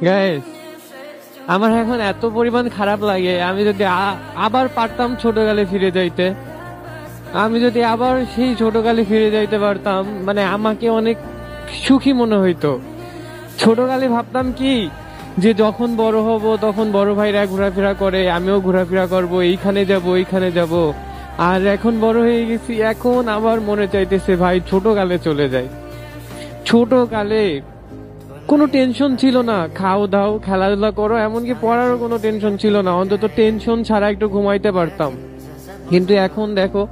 Guys, আমার এখন এত পরিমাণ খারাপ লাগে, আমি যদি আবার পারতাম ছোটকালে ফিরে যাইতে, আমি যদি আবার সেই ছোটকালে ফিরে যাইতে পারতাম, মানে আমাকে অনেক সুখী মনে হইতো। ছোটকালে ভাবতাম কি, যে যখন বড় হব তখন বড় ভাইরা ঘোরাফেরা করে, আমিও ঘোরাফেরা করব, এইখানে যাব ওইখানে যাব। আর এখন বড় হয়ে গেছি, এখন আবার মনে চাইতেছে ভাই ছোটকালে চলে যাই। ছোটকালে কোনো টেনশন ছিল না, খাও দাও খেলাধুলা করো, এমনকি পড়ারও কোনো টেনশন ছিল না, অন্তত টেনশন ছাড়া একটু ঘুমাইতে পারতাম। কিন্তু এখন দেখো,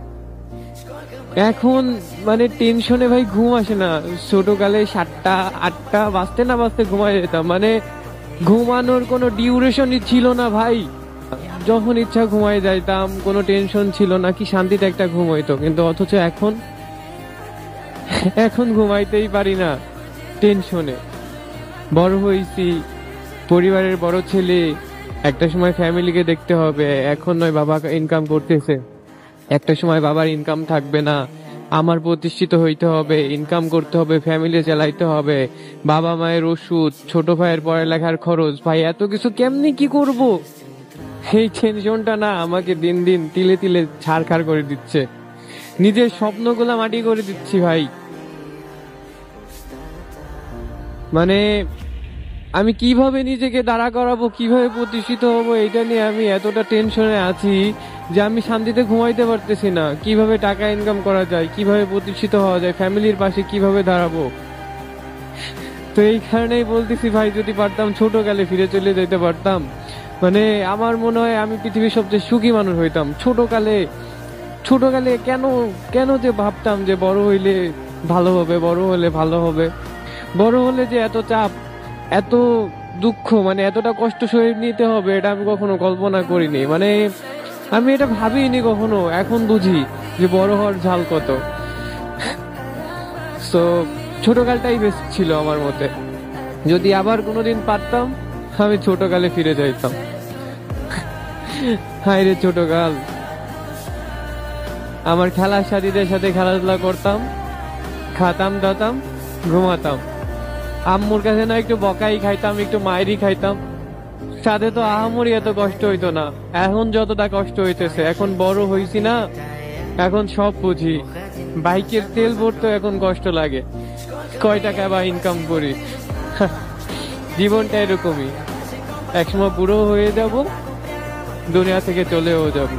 এখন মানে টেনশনে ভাই ঘুম আসে না। ছোটকালে 7টা 8টা বাজতে না বাজতে ঘুমাই যেতাম, মানে ঘুমানোর কোনো ডিউরেশনই ছিল না ভাই। যখন ইচ্ছা ঘুমাই যাইতাম, কোনো টেনশন ছিল না, কি শান্তিতে একটা ঘুম হইতো। কিন্তু অথচ এখন এখন ঘুমাইতেই পারি না টেনশনে। বড় হইছি, পরিবারের বড় ছেলে, একটা সময় ফ্যামিলিকে দেখতে হবে। এখন নয় বাবা ইনকাম করতেছে, একটা সময় বাবার ইনকাম থাকবে না, আমার প্রতিষ্ঠিত হইতে হবে, ইনকাম করতে হবে, ফ্যামিলি চালাইতে হবে, বাবা মায়ের ওষুধ, ছোট ভাইয়ের পড়ালেখার খরচ। ভাই এত কিছু কেমনি কি করব? এই টেনশনটা না আমাকে দিন দিন তিলে তিলে ছাড়খাড় করে দিচ্ছে, নিজের স্বপ্নগুলা মাটি করে দিচ্ছি ভাই। মানে আমি কিভাবে নিজেকে দাঁড়া করাবো, কিভাবে প্রতিষ্ঠিত হব, এটা নিয়ে আমি এতটা টেনশনে আছি যে আমি শান্তিতে ঘুমাইতে পারতেছি না। কিভাবে টাকা ইনকাম করা যায়, কিভাবে প্রতিষ্ঠিত হওয়া যায়, ফ্যামিলির পাশে কিভাবে দাঁড়াবো। তো এই কারণেই বলতেছি ভাই, যদি পারতাম ছোটকালে ফিরে চলে যেতে পারতাম, মানে আমার মনে হয় আমি পৃথিবীর সবচেয়ে সুখী মানুষ হইতাম। ছোটকালে ছোটকালে কেন কেন যে ভাবতাম যে বড় হইলে ভালো হবে, বড় হলে ভালো হবে, বড় হলে যে এত চাপ, এত দুঃখ, মানে এতটা কষ্ট সয়ে নিতে হবে, এটা আমি কখনো কল্পনা করিনি। মানে আমি এটা ভাবিনি কখনো, এখন বুঝি যে বড় হওয়ার ঝাল কত। তো ছোটকালটাই বেস্ট ছিল আমার মতে। যদি আবার কোনোদিন পারতাম, আমি ছোটকালে ফিরে যাইতাম। হায় রে ছোটকাল, আমার খেলার সাথীদের সাথে খেলাধুলা করতাম, খাতাম দাতাম, ঘুমাতাম। আম্মুর কাছে না একটু বকাই খাইতাম, একটু মায়েরই খাইতাম, সাথে তো আহামরি এত কষ্ট হইতো না। এখন যতটা কষ্ট হইতেছে, এখন বড় হইছি না, এখন সব বুঝি। বাইকের তেল ভরতে এখন কষ্ট লাগে, কয় টাকা বা ইনকাম করি। জীবনটা এরকমই, একসময় বুড়ো হয়ে যাব, দুনিয়া থেকে চলেও যাব।